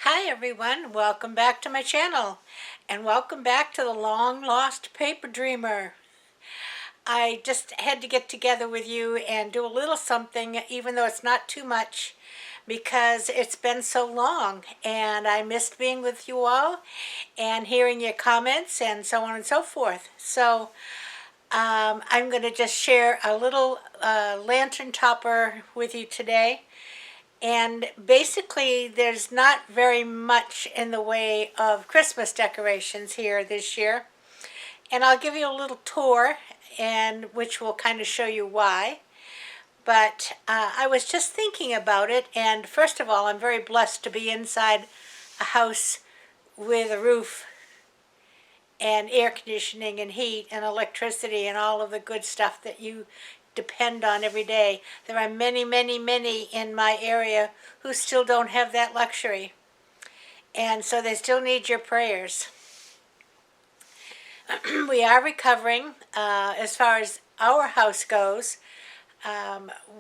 Hi everyone, welcome back to my channel and welcome back to the long lost paper dreamer. I just had to get together with you and do a little something, even though it's not too much, because it's been so long and I missed being with you all and hearing your comments and so on and so forth. So I'm going to just share a little lantern topper with you today. And basically, there's not very much in the way of Christmas decorations here this year. And I'll give you a little tour, and which will kind of show you why. But I was just thinking about it, and first of all, I'm very blessed to be inside a house with a roof and air conditioning and heat and electricity and all of the good stuff that you depend on every day. There are many, many, many in my area who still don't have that luxury. And so they still need your prayers. We are recovering as far as our house goes.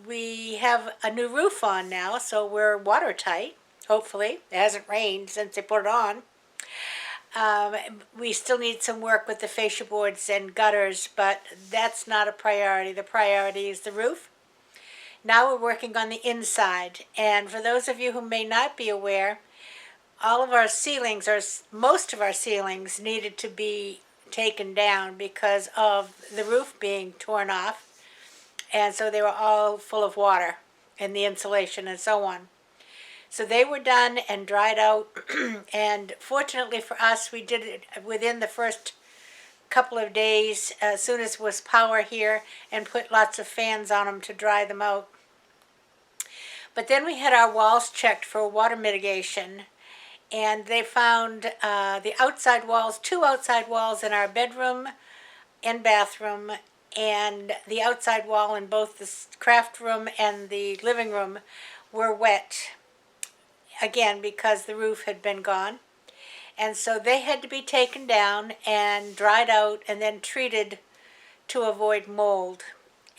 We have a new roof on now, so we're watertight, hopefully. It hasn't rained since they put it on. We still need some work with the fascia boards and gutters, but that's not a priority. The priority is the roof. Now we're working on the inside, and for those of you who may not be aware, all of our ceilings, or most of our ceilings, needed to be taken down because of the roof being torn off, and so they were all full of water and the insulation and so on. So they were done and dried out, and fortunately for us, we did it within the first couple of days as soon as was power here, and put lots of fans on them to dry them out. But then we had our walls checked for water mitigation, and they found the outside walls, two outside walls in our bedroom and bathroom, and the outside wall in both the craft room and the living room were wet. Again, because the roof had been gone. And so they had to be taken down and dried out and then treated to avoid mold.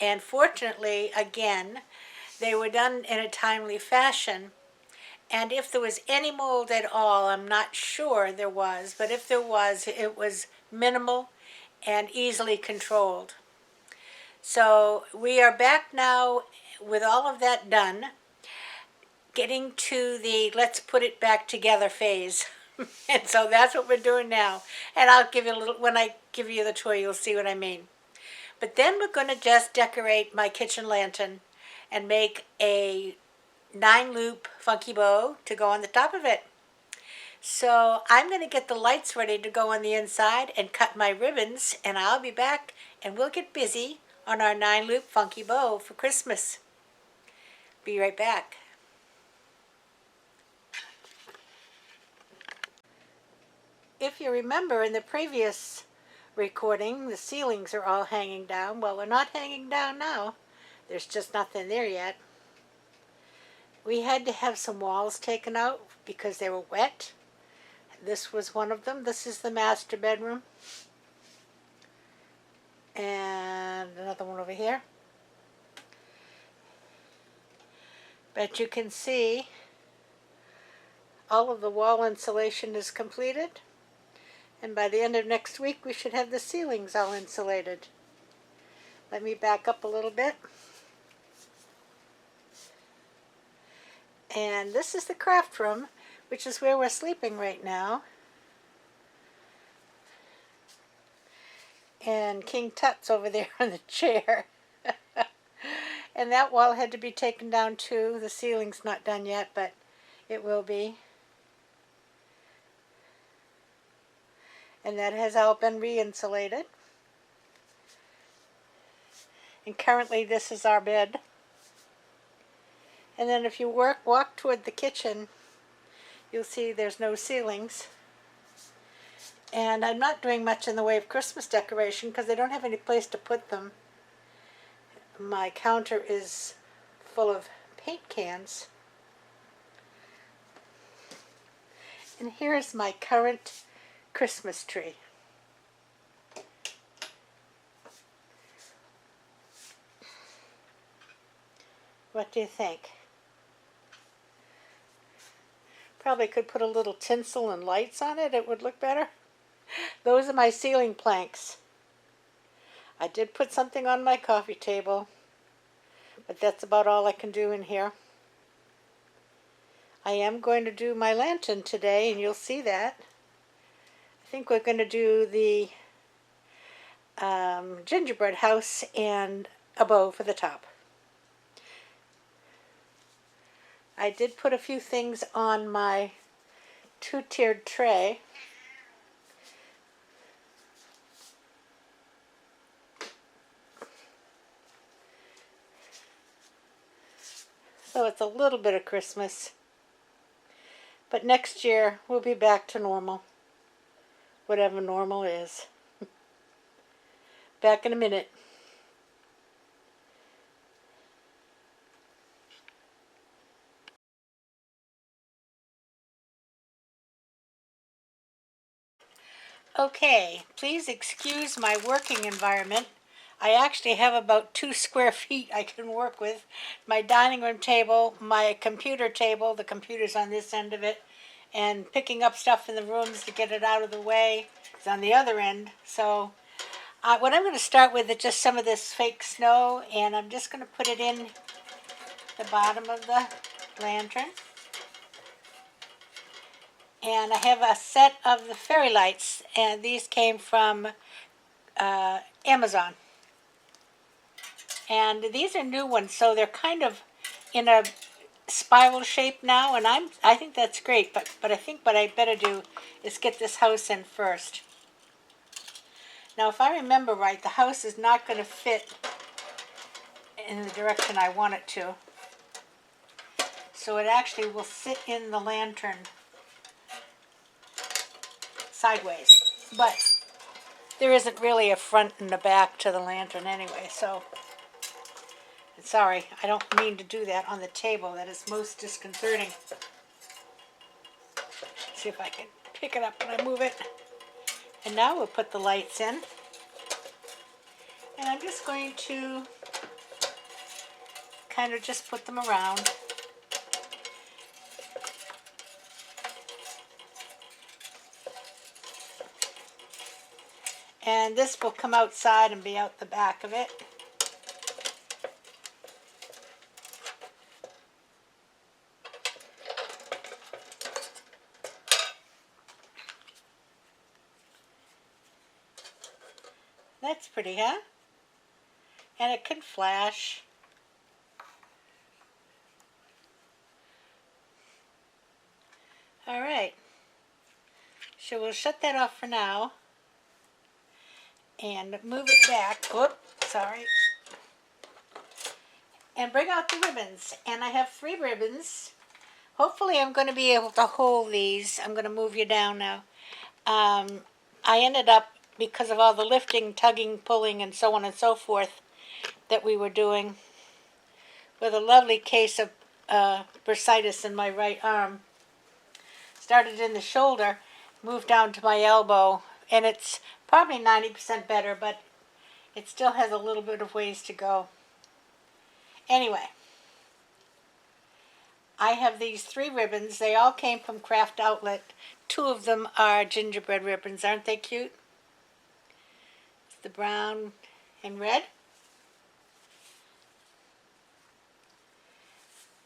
And fortunately, again, they were done in a timely fashion. And if there was any mold at all, I'm not sure there was, but if there was, it was minimal and easily controlled. So we are back now with all of that done, getting to the let's put it back together phase. And so that's what we're doing now. And I'll give you a little, when I give you the tour, you'll see what I mean. But then we're going to just decorate my kitchen lantern and make a 9-loop funky bow to go on the top of it. So I'm going to get the lights ready to go on the inside and cut my ribbons, and I'll be back and we'll get busy on our 9-loop funky bow for Christmas. Be right back. If you remember in the previous recording, the ceilings are all hanging down. Well, they're not hanging down now. There's just nothing there yet. We had to have some walls taken out because they were wet. This was one of them. This is the master bedroom. And another one over here. But you can see all of the wall insulation is completed. And by the end of next week, we should have the ceilings all insulated. Let me back up a little bit. And this is the craft room, which is where we're sleeping right now. And King Tut's over there on the chair. And that wall had to be taken down too. The ceiling's not done yet, but it will be. And that has all been re-insulated. And currently this is our bed. And then if you walk toward the kitchen, you'll see there's no ceilings. And I'm not doing much in the way of Christmas decoration because I don't have any place to put them. My counter is full of paint cans. And here's my current Christmas tree. What do you think? probably could put a little tinsel and lights on it. It would look better. Those are my ceiling planks. I did put something on my coffee table, but that's about all I can do in here. I am going to do my lantern today, and you'll see that. I think we're going to do the gingerbread house and a bow for the top. I did put a few things on my two-tiered tray. So it's a little bit of Christmas. But next year we'll be back to normal. Whatever normal is. Back in a minute. Okay, please excuse my working environment. I actually have about 2 square feet I can work with. My dining room table, my computer table, the computer's on this end of it, and picking up stuff in the rooms to get it out of the way is on the other end. So what I'm going to start with is just some of this fake snow, and I'm just going to put it in the bottom of the lantern. And I have a set of the fairy lights, and these came from Amazon. And these are new ones, so they're kind of in a spiral shape now, and I think that's great, but I think what I better do is get this house in first. Now, if I remember right, the house is not going to fit in the direction I want it to. So it actually will sit in the lantern sideways. But there isn't really a front and a back to the lantern anyway, so sorry, I don't mean to do that on the table. That is most disconcerting. Let's see if I can pick it up when I move it. And now we'll put the lights in. And I'm just going to kind of just put them around. And this will come outside and be out the back of it. That's pretty, huh? And it can flash. All right. So we'll shut that off for now. And move it back. Whoop, sorry. And bring out the ribbons. And I have 3 ribbons. Hopefully I'm going to be able to hold these. I'm going to move you down now. I ended up, because of all the lifting, tugging, pulling, and so on and so forth that we were doing, with a lovely case of bursitis in my right arm. Started in the shoulder, moved down to my elbow, and it's probably 90% better, but it still has a little bit of ways to go. Anyway, I have these 3 ribbons. They all came from Craft Outlet. 2 of them are gingerbread ribbons. Aren't they cute? It's the brown and red.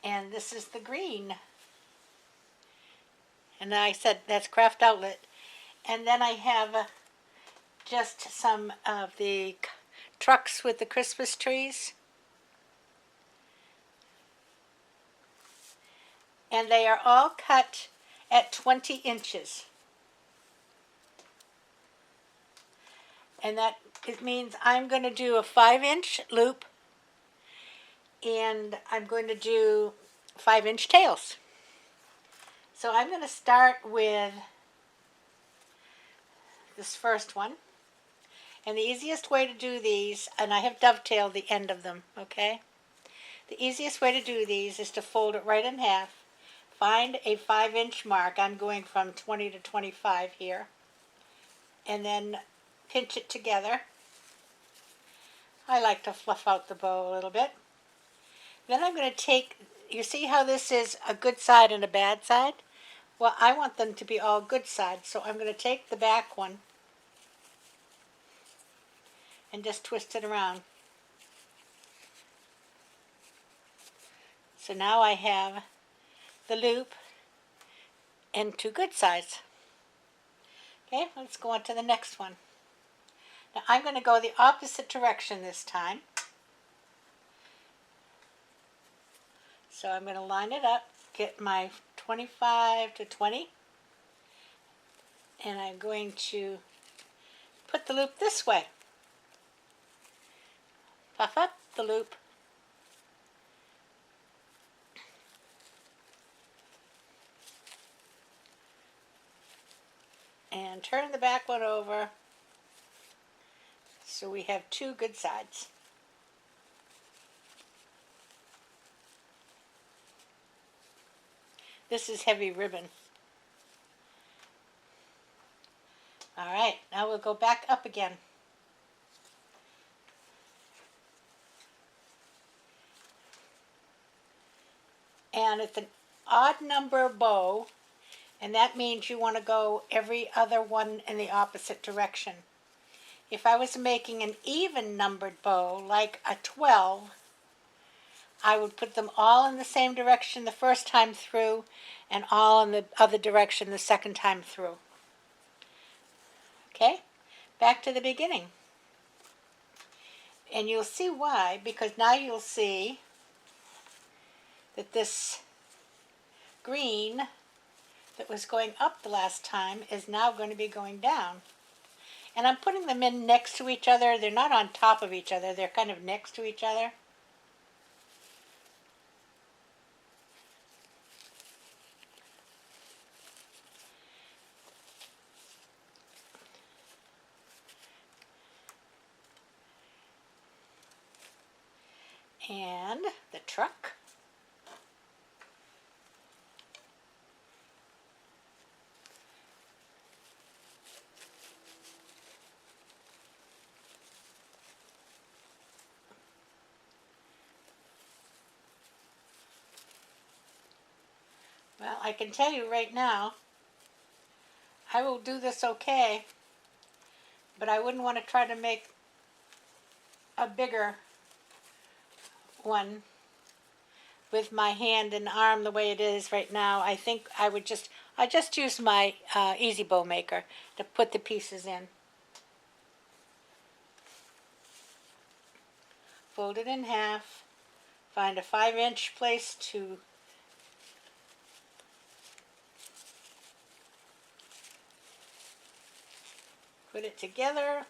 And this is the green. And I said that's Craft Outlet. And then I have just some of the trucks with the Christmas trees. And they are all cut at 20 inches. And that it means I'm going to do a 5-inch loop, and I'm going to do 5-inch tails. So I'm going to start with this first one. And the easiest way to do these, and I have dovetailed the end of them, okay? The easiest way to do these is to fold it right in half. Find a 5-inch mark. I'm going from 20 to 25 here. And then pinch it together. I like to fluff out the bow a little bit. Then I'm going to take, you see how this is a good side and a bad side? Well, I want them to be all good sides, so I'm going to take the back one and just twist it around. So now I have the loop and two good sides. Okay, let's go on to the next one. Now I'm going to go the opposite direction this time. So I'm going to line it up, get my 25 to 20, and I'm going to put the loop this way. Puff up the loop. And turn the back one over so we have two good sides. This is heavy ribbon. All right, now we'll go back up again. And it's an odd number bow, and that means you want to go every other one in the opposite direction. If I was making an even numbered bow, like a 12, I would put them all in the same direction the first time through and all in the other direction the second time through. Okay, back to the beginning. And you'll see why, because now you'll see that this green that was going up the last time is now going to be going down. And I'm putting them in next to each other. They're not on top of each other, they're kind of next to each other. And the truck. Well, I can tell you right now, I will do this okay, but I wouldn't want to try to make a bigger one with my hand and arm the way it is right now. I think I just use my Easy Bow Maker to put the pieces in. Fold it in half, find a 5-inch place to put it together,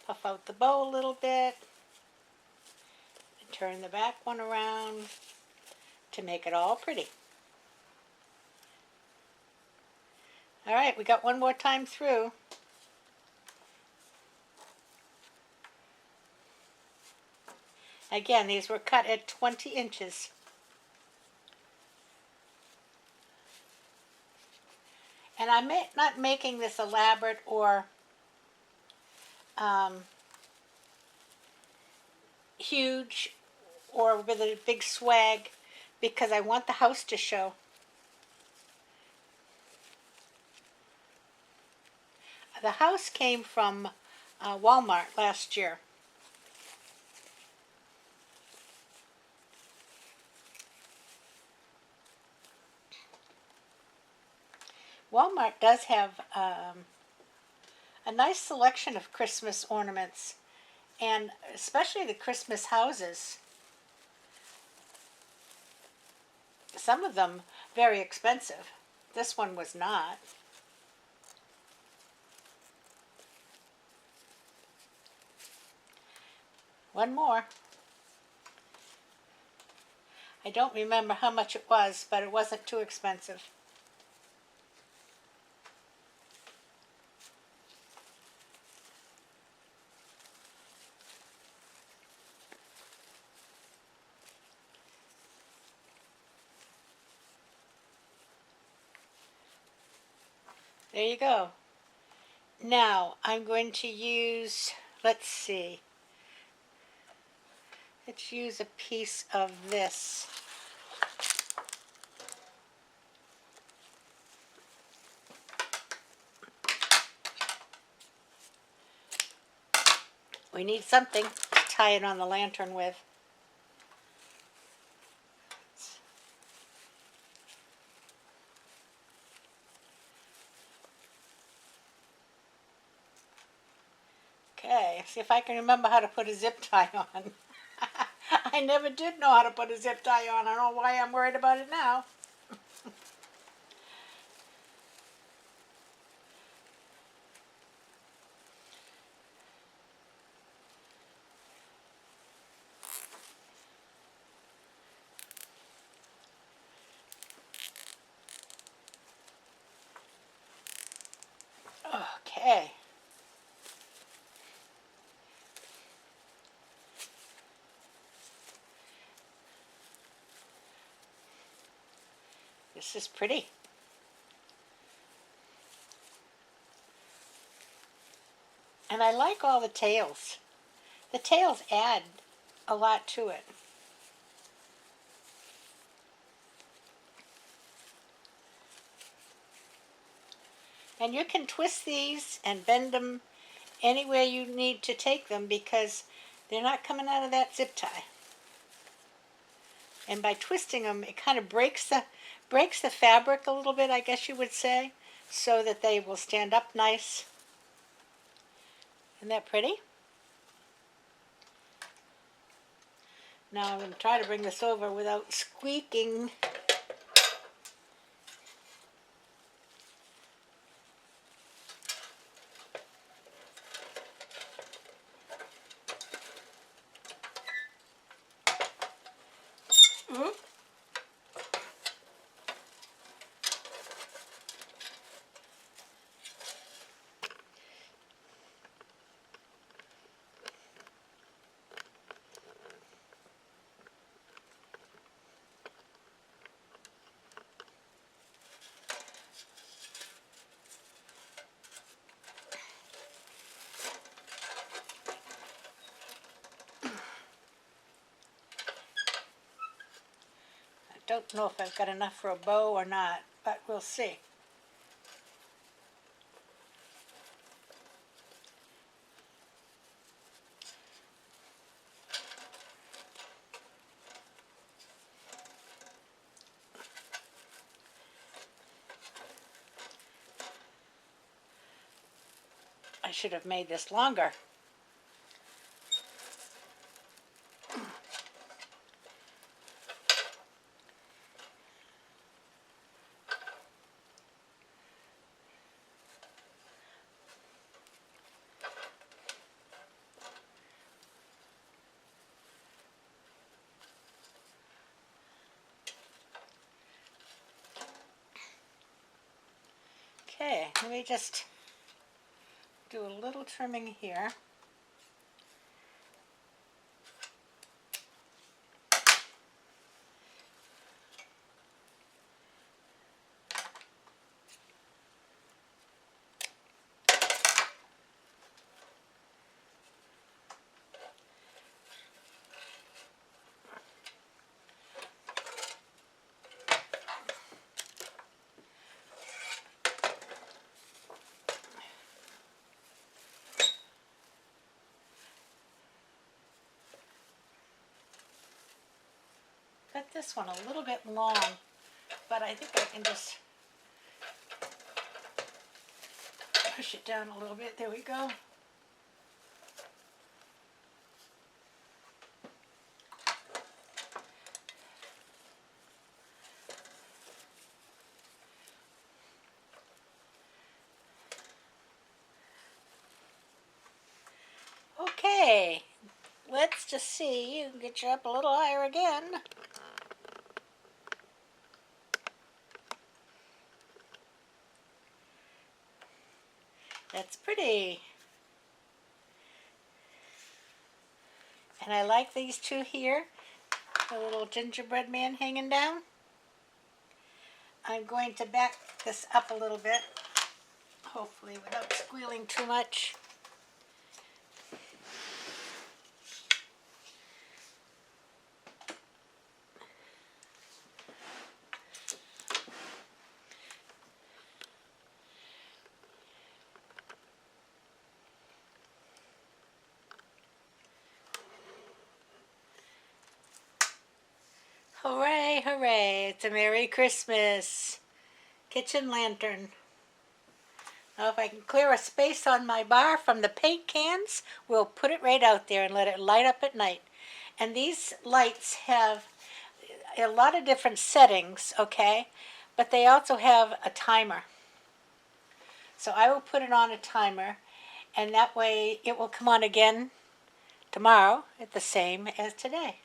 puff out the bow a little bit, and turn the back one around to make it all pretty. All right, we got one more time through. Again, these were cut at 20 inches. And I'm not making this elaborate or huge or with a big swag because I want the house to show. The house came from Walmart last year. Walmart does have a nice selection of Christmas ornaments, and especially the Christmas houses. Some of them very expensive. This one was not. One more. I don't remember how much it was, but it wasn't too expensive. There you go. Now I'm going to use, let's use a piece of this. We need something to tie it on the lantern with. Okay, see if I can remember how to put a zip tie on. I never did know how to put a zip tie on. I don't know why I'm worried about it now. Okay. This is pretty. And I like all the tails. The tails add a lot to it. And you can twist these and bend them anywhere you need to take them because they're not coming out of that zip tie. And by twisting them, it kind of breaks the fabric a little bit, I guess you would say, so that they will stand up nice. Isn't that pretty? Now I'm going to try to bring this over without squeaking. Mm-hmm. Don't know if I've got enough for a bow or not, but we'll see. I should have made this longer. Okay, let me just do a little trimming here. Cut this one a little bit long, but I think I can just push it down a little bit. There we go. Okay, let's just see. You can get you up a little higher again. That's pretty. And I like these two here, the little gingerbread man hanging down. I'm going to back this up a little bit, hopefully without squealing too much. Hooray, it's a Merry Christmas kitchen lantern. Now if I can clear a space on my bar from the paint cans, we'll put it right out there and let it light up at night. And these lights have a lot of different settings, okay? But they also have a timer. So I will put it on a timer, and that way it will come on again tomorrow at the same as today.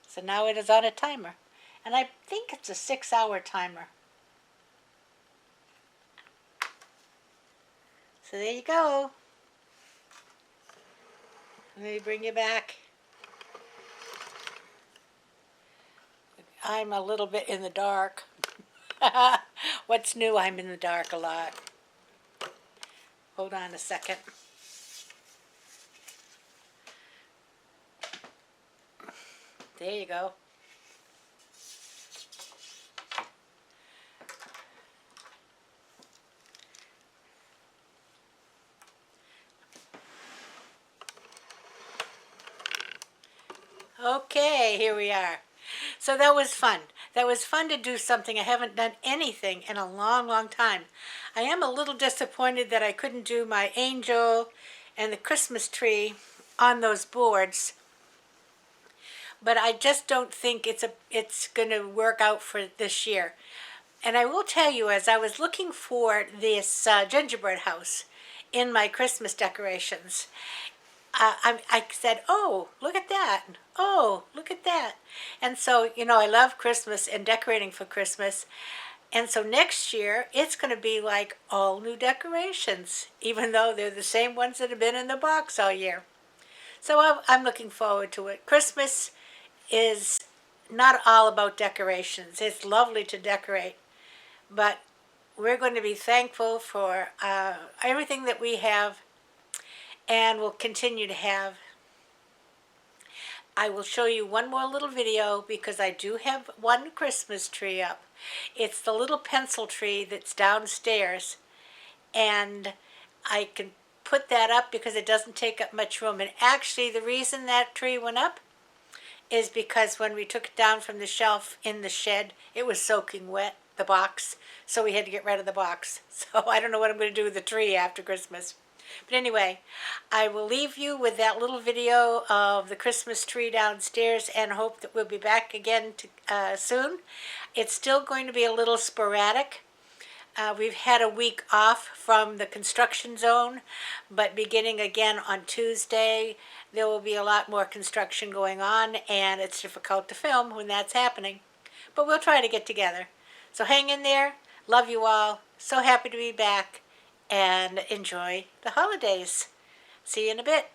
So now it is on a timer. And I think it's a 6-hour timer. So there you go. Let me bring you back. I'm a little bit in the dark. What's new? I'm in the dark a lot. Hold on a second. There you go. Okay, here we are. So that was fun. That was fun to do something. I haven't done anything in a long, long time. I am a little disappointed that I couldn't do my angel and the Christmas tree on those boards. But I just don't think it's going to work out for this year. And I will tell you, as I was looking for this gingerbread house in my Christmas decorations, I said, oh, look at that. Oh, look at that. And so, you know, I love Christmas and decorating for Christmas. And so next year, it's going to be like all new decorations, even though they're the same ones that have been in the box all year. So I'm looking forward to it. Christmas is not all about decorations. It's lovely to decorate, but we're going to be thankful for everything that we have and will continue to have. I will show you one more little video because I do have one Christmas tree up. It's the little pencil tree that's downstairs, and I can put that up because it doesn't take up much room. And actually the reason that tree went up is because when we took it down from the shelf in the shed, it was soaking wet, the box, so we had to get rid of the box. So I don't know what I'm going to do with the tree after Christmas. But anyway, I will leave you with that little video of the Christmas tree downstairs and hope that we'll be back again soon. It's still going to be a little sporadic. We've had a week off from the construction zone, but beginning again on Tuesday, there will be a lot more construction going on, and it's difficult to film when that's happening. But we'll try to get together. So hang in there. Love you all. So happy to be back, and enjoy the holidays. See you in a bit.